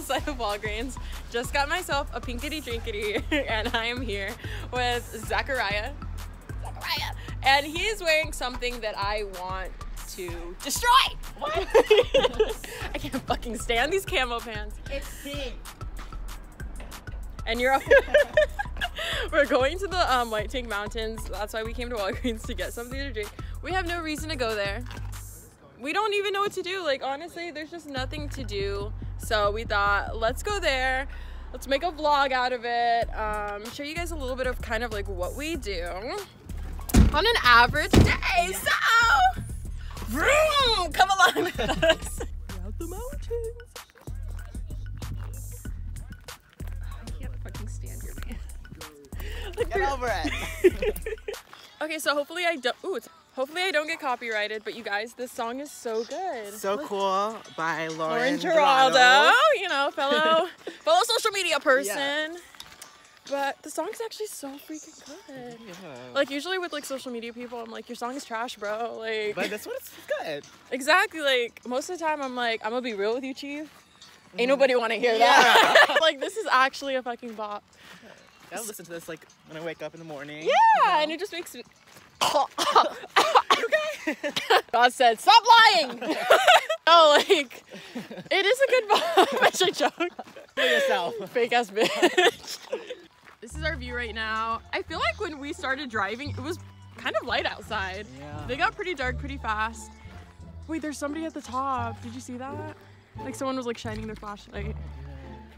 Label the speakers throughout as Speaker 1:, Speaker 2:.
Speaker 1: outside of Walgreens. Just got myself a pinkity drinkity, and I am here with Zachariah. And he is wearing something that I want to destroy. What? I can't fucking stand these camo pants.
Speaker 2: It's pink.
Speaker 1: And you're we're going to the White Tank Mountains. That's why we came to Walgreens, to get something to drink. We have no reason to go there. We don't even know what to do. Like, honestly, there's just nothing to do. So we thought, let's go there. Let's make a vlog out of it. Show you guys a little bit of kind of like what we do on an average day. So, vroom, come along with us. Out the mountains. I can't fucking stand your man. Like,
Speaker 2: Get over it.
Speaker 1: Okay, so hopefully I don't. Hopefully I don't get copyrighted. But you guys, this song is so good.
Speaker 2: So Cool by
Speaker 1: Lauren
Speaker 2: Lauren
Speaker 1: Giraldo. You know, fellow social media person.
Speaker 2: Yeah.
Speaker 1: But the song's actually so freaking good.
Speaker 2: Yeah.
Speaker 1: Like, usually with like social media people, I'm like, your song is trash, bro. Like,
Speaker 2: But this one's good.
Speaker 1: exactly. Like, most of the time I'm like, I'm gonna be real with you, Chief. Ain't nobody want to hear that. Like, this is actually a fucking bop.
Speaker 2: I'll listen to this like when I wake up in the morning.
Speaker 1: Yeah, and it just makes me. Okay. God said, stop lying. No, like, it is a good bop. I should joke.
Speaker 2: For yourself.
Speaker 1: Fake ass bitch. This is our view right now. I feel like when we started driving, it was kind of light outside.
Speaker 2: Yeah.
Speaker 1: They got pretty dark pretty fast. Wait, there's somebody at the top. Did you see that? Like, someone was like shining their flashlight.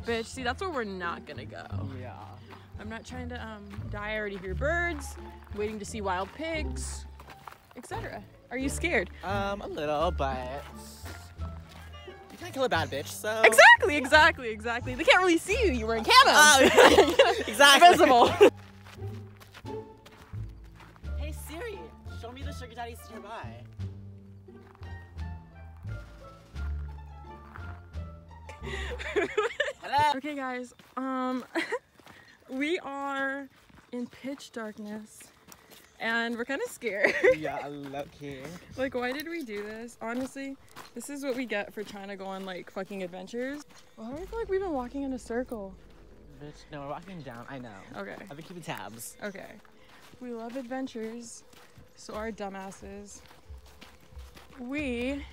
Speaker 1: Bitch, see, that's where we're not gonna go.
Speaker 2: Yeah.
Speaker 1: I'm not trying to die. I already hear birds, waiting to see wild pigs, etc. Are you scared?
Speaker 2: A little, but you can't kill a bad bitch, so.
Speaker 1: Exactly. They can't really see you. You were in camo.
Speaker 2: Oh, exactly.
Speaker 1: Invisible.
Speaker 2: Hey Siri, show me the sugar daddies nearby. Hello.
Speaker 1: Okay, guys. We are in pitch darkness, and we're kind of scared.
Speaker 2: Yeah, lucky.
Speaker 1: Like, why did we do this? Honestly, this is what we get for trying to go on like fucking adventures. Why do I feel like we've been walking in a circle?
Speaker 2: Bitch, no, we're walking down. I know.
Speaker 1: Okay.
Speaker 2: I've been keeping tabs.
Speaker 1: Okay. We love adventures, so our dumbasses. We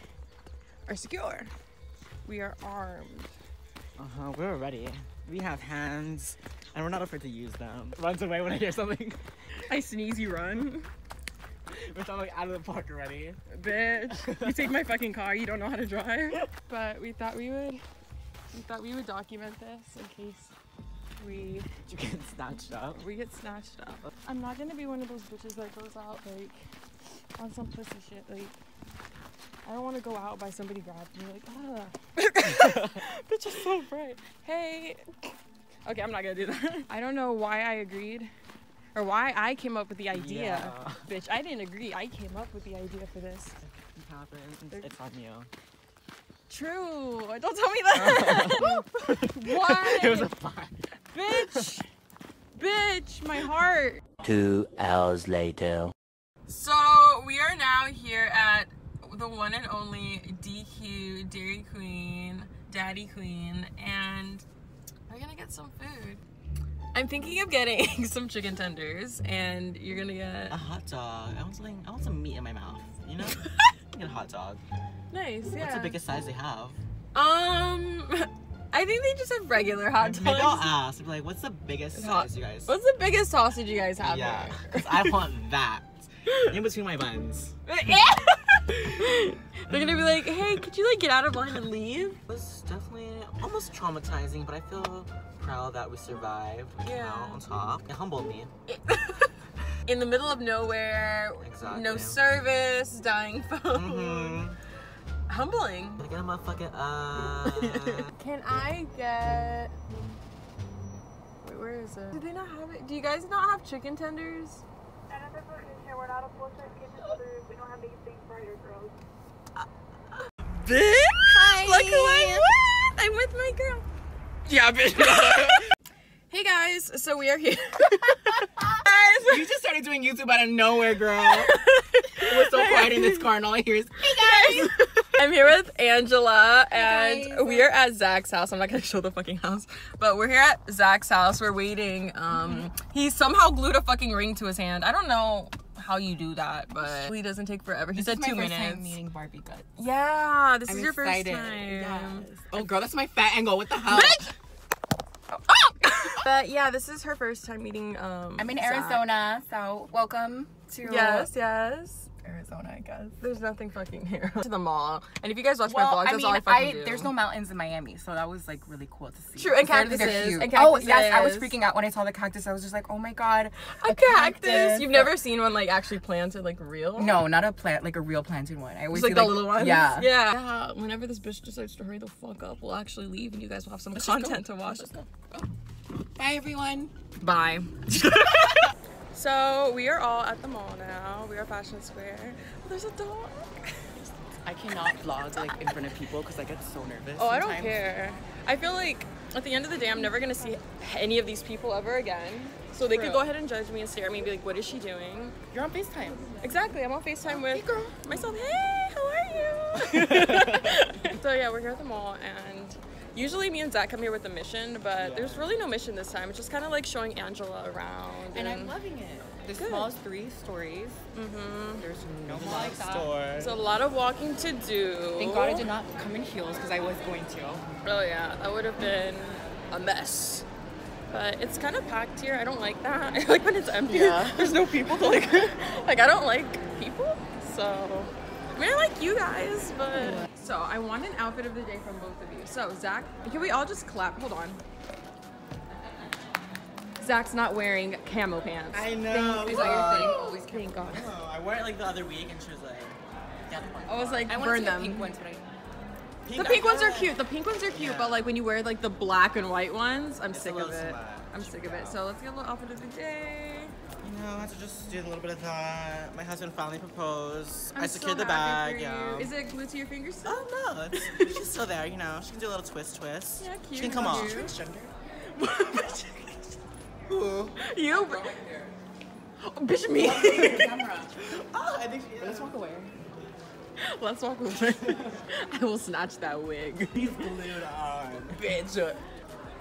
Speaker 1: are secure. We are armed.
Speaker 2: We're ready. We have hands, and we're not afraid to use them. Runs away when I hear something.
Speaker 1: I sneeze, you run.
Speaker 2: We're like out of the park already.
Speaker 1: Bitch, you take my fucking car, you don't know how to drive. But we thought we would document this in case
Speaker 2: You get snatched up.
Speaker 1: we get snatched up. I'm not gonna be one of those bitches that goes out like on some pussy shit. Like, I don't want to go out by somebody grabbed me like, ah. Bitch is so bright. Hey. Okay, I'm not gonna do that. I don't know why I agreed or why I came up with the idea.
Speaker 2: Yeah.
Speaker 1: Bitch, I didn't agree. I came up with the idea for this.
Speaker 2: It happens. It's on you.
Speaker 1: True. Don't tell me that. Why?
Speaker 2: It was a fire.
Speaker 1: Bitch, my heart.
Speaker 3: 2 hours later.
Speaker 1: So we are now here at the one and only DQ Dairy Queen, Daddy Queen, and we're gonna get some food. I'm thinking of getting some chicken tenders, and you're gonna get
Speaker 2: A hot dog. I want some meat in my mouth. You know? Get a hot dog.
Speaker 1: nice. Yeah.
Speaker 2: What's the biggest size they have?
Speaker 1: I think they just have regular hot dogs.
Speaker 2: Maybe I'll ask. I'll be like, what's the biggest size, you guys?
Speaker 1: What's the biggest sausage you guys have?
Speaker 2: Yeah,
Speaker 1: here?
Speaker 2: because I want that in between my buns.
Speaker 1: They're gonna be like, hey, could you like get out of line and leave?
Speaker 2: It was definitely almost traumatizing, but I feel proud that we survived. We came
Speaker 1: Yeah.
Speaker 2: out on top. It humbled me.
Speaker 1: In the middle of nowhere,
Speaker 2: Exactly.
Speaker 1: no service, dying phone.
Speaker 2: Mm-hmm.
Speaker 1: Humbling.
Speaker 2: Can I get a motherfucking
Speaker 1: Can I get... Wait, where is it? Do they not have it? Do you guys not have chicken tenders?
Speaker 4: We're not a full-time kitchen food. We don't have anything for your girls.
Speaker 1: Bitch!
Speaker 2: Hi!
Speaker 1: Look who I'm with! I'm with my girl. Yeah, bitch. Hey guys, so we are here.
Speaker 2: You just started doing YouTube out of nowhere, girl. We're so quiet in this car and all I hear is,
Speaker 1: Hey guys! I'm here with Angela, and
Speaker 5: guys.
Speaker 1: we are at Zach's house. I'm not gonna show the fucking house, but we're here at Zach's house. We're waiting. He somehow glued a fucking ring to his hand. I don't know how you do that, but he doesn't take forever. He said 2 minutes.
Speaker 5: This is my first time meeting Barbie Guts.
Speaker 1: Yeah, this is
Speaker 5: I'm
Speaker 1: your
Speaker 5: excited.
Speaker 1: first time.
Speaker 5: Yes. Oh girl, that's my fat angle. What the hell?
Speaker 1: Bitch! But yeah, this is her first time meeting.
Speaker 5: I'm in
Speaker 1: Zach.
Speaker 5: Arizona, so welcome to
Speaker 1: Yes.
Speaker 5: Arizona, I guess.
Speaker 1: There's nothing fucking here. To the mall. And if you guys watch my
Speaker 5: Well,
Speaker 1: vlogs,
Speaker 5: I
Speaker 1: that's
Speaker 5: mean,
Speaker 1: all I fucking do.
Speaker 5: there's no mountains in Miami, so that was like really cool to see.
Speaker 1: True, and
Speaker 5: They're
Speaker 1: cactuses,
Speaker 5: cute.
Speaker 1: and
Speaker 5: Oh yes, I was
Speaker 1: cactuses.
Speaker 5: freaking out when I saw the cactus. I was just like, oh my god,
Speaker 1: a cactus. You've never seen one like actually planted like real?
Speaker 5: No, not a plant, like a real planted one. I always
Speaker 1: Just like
Speaker 5: see,
Speaker 1: the little ones?
Speaker 5: Yeah.
Speaker 1: Yeah. Whenever this bitch decides to hurry the fuck up, we'll actually leave and you guys will have some content to watch.
Speaker 5: Bye everyone.
Speaker 1: Bye. So we are all at the mall now. We are Fashion Square. Oh, there's a dog.
Speaker 2: I cannot vlog like in front of people because I get so nervous.
Speaker 1: Oh, I don't
Speaker 2: sometimes.
Speaker 1: care. I feel like at the end of the day, I'm never gonna see any of these people ever again. So they could go ahead and judge me and stare at me and be like, what is she doing?
Speaker 5: You're on FaceTime.
Speaker 1: Exactly, I'm on FaceTime with
Speaker 5: girl.
Speaker 1: myself. Hey, how are you? So yeah, we're here at the mall, and usually me and Zach come here with a mission, but there's really no mission this time. It's just kind of like showing Angela around.
Speaker 5: And I'm loving it. The smallest 3 stories. There's no more like that.
Speaker 1: There's a lot of walking to do.
Speaker 5: Thank God I did not come in heels because I was going to.
Speaker 1: Oh yeah, that would have been a mess. But it's kind of packed here. I don't like that. I like when it's empty.
Speaker 2: Yeah.
Speaker 1: There's no people to like. Like I don't like people. So I mean, I like you guys, but. So I want an outfit of the day from both of you. So Zach, can we all just clap? Hold on. Zach's not wearing camo pants.
Speaker 2: I know.
Speaker 1: Is that your thing? Always thank God.
Speaker 2: Oh, I wore it like the other week and she was like, "Get the fuck
Speaker 1: I was like,
Speaker 5: I want
Speaker 1: burn
Speaker 5: to see
Speaker 1: them.
Speaker 5: the pink ones, but I
Speaker 1: The pink ones are cute. The pink ones are cute, but like when you wear like the black and white ones, I'm sick
Speaker 2: a
Speaker 1: of
Speaker 2: little
Speaker 1: it.
Speaker 2: much.
Speaker 1: I'm sick of it. So let's get a little outfit of the day.
Speaker 2: You know, I had to just do a little bit of that. My husband finally proposed.
Speaker 1: I'm
Speaker 2: I secured
Speaker 1: so
Speaker 2: the
Speaker 1: happy
Speaker 2: bag.
Speaker 1: for
Speaker 2: Yeah.
Speaker 1: you. Is it glued to your fingers still?
Speaker 2: Oh no, she's still there. You know, she can do a little twist.
Speaker 1: Yeah, cute.
Speaker 2: She can come off.
Speaker 1: Cute.
Speaker 2: Who?
Speaker 1: You? Oh, bitch, me.
Speaker 2: Oh, I think she is.
Speaker 5: let's walk away.
Speaker 1: Let's walk over. I will snatch that wig.
Speaker 2: He's glued on.
Speaker 1: Bitch.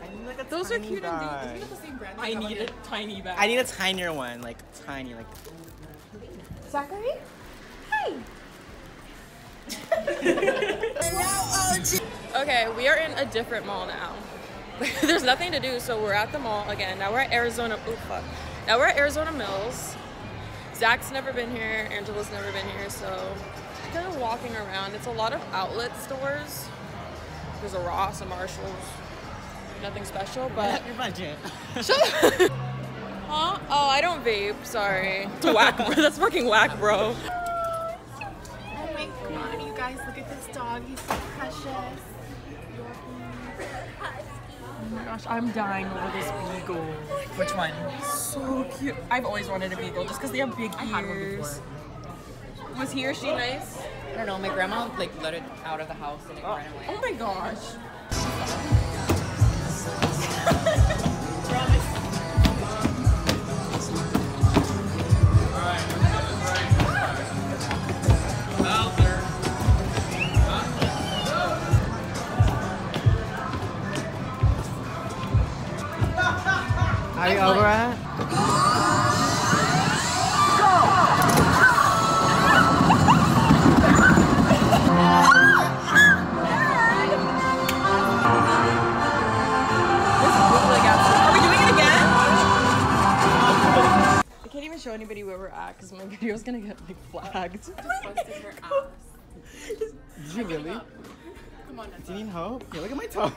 Speaker 2: I need like a
Speaker 1: Those are
Speaker 2: tiny
Speaker 1: cute and
Speaker 2: bag.
Speaker 1: deep.
Speaker 5: The same brand.
Speaker 1: I need a tiny bag.
Speaker 2: I need a tinier one, like tiny, like.
Speaker 1: Zachary? Hi. Okay, we are in a different mall now. There's nothing to do, so we're at the mall again. Now we're at Arizona. Oh fuck. Now we're at Arizona Mills. Zach's never been here. Angela's never been here, so kind of walking around. It's a lot of outlet stores. There's a Ross, a Marshalls. Nothing special, but
Speaker 2: Your budget.
Speaker 1: huh? Oh, I don't vape. Sorry. It's whack, bro. That's fucking whack, bro.
Speaker 5: Oh my god, you guys, look at this dog. He's so precious.
Speaker 1: Oh my gosh, I'm dying over this beagle.
Speaker 2: Which one?
Speaker 1: So cute. I've always wanted a beagle just because they have big
Speaker 5: I had one
Speaker 1: ears.
Speaker 5: before.
Speaker 1: Was he or she nice?
Speaker 5: I don't know, my grandma like let it out of the house and it ran away.
Speaker 1: Oh my gosh.
Speaker 2: Are you over it?
Speaker 1: Are we doing it again? I can't even show anybody where we're at because my video's gonna get like flagged.
Speaker 2: Did you really?
Speaker 5: Come on,
Speaker 2: Do you need help? Yeah, look at my toe.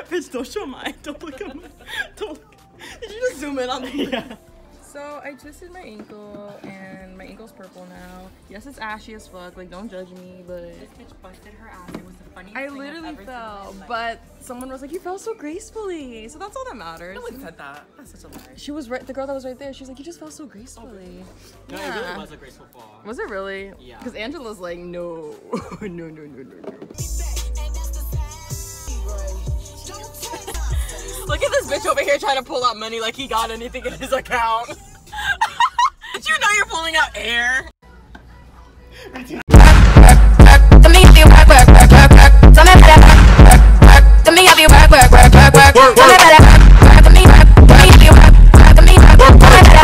Speaker 1: Bitch, don't show mine. Don't look at mine. Don't look. Did you just zoom in on me?
Speaker 2: Yeah.
Speaker 1: So I twisted my ankle and my ankle's purple now. Yes, it's ashy as fuck. Like, don't judge me, but
Speaker 5: This bitch busted her ass. It was the funniest
Speaker 1: I
Speaker 5: thing I've
Speaker 1: literally
Speaker 5: ever seen in
Speaker 1: fell.
Speaker 5: my life.
Speaker 1: But someone was like, "You fell so gracefully." So that's all that matters.
Speaker 2: No one said that. That's such a lie.
Speaker 1: She was right. The girl that was right there. She was like, "You just fell so gracefully."
Speaker 2: No, it really was a graceful fall.
Speaker 1: Was it really?
Speaker 2: Yeah.
Speaker 1: Because Angela's like, no, no. Look at this bitch over here trying to pull out money like he got anything in his account. Did you know you're pulling out air?
Speaker 6: work, work, work.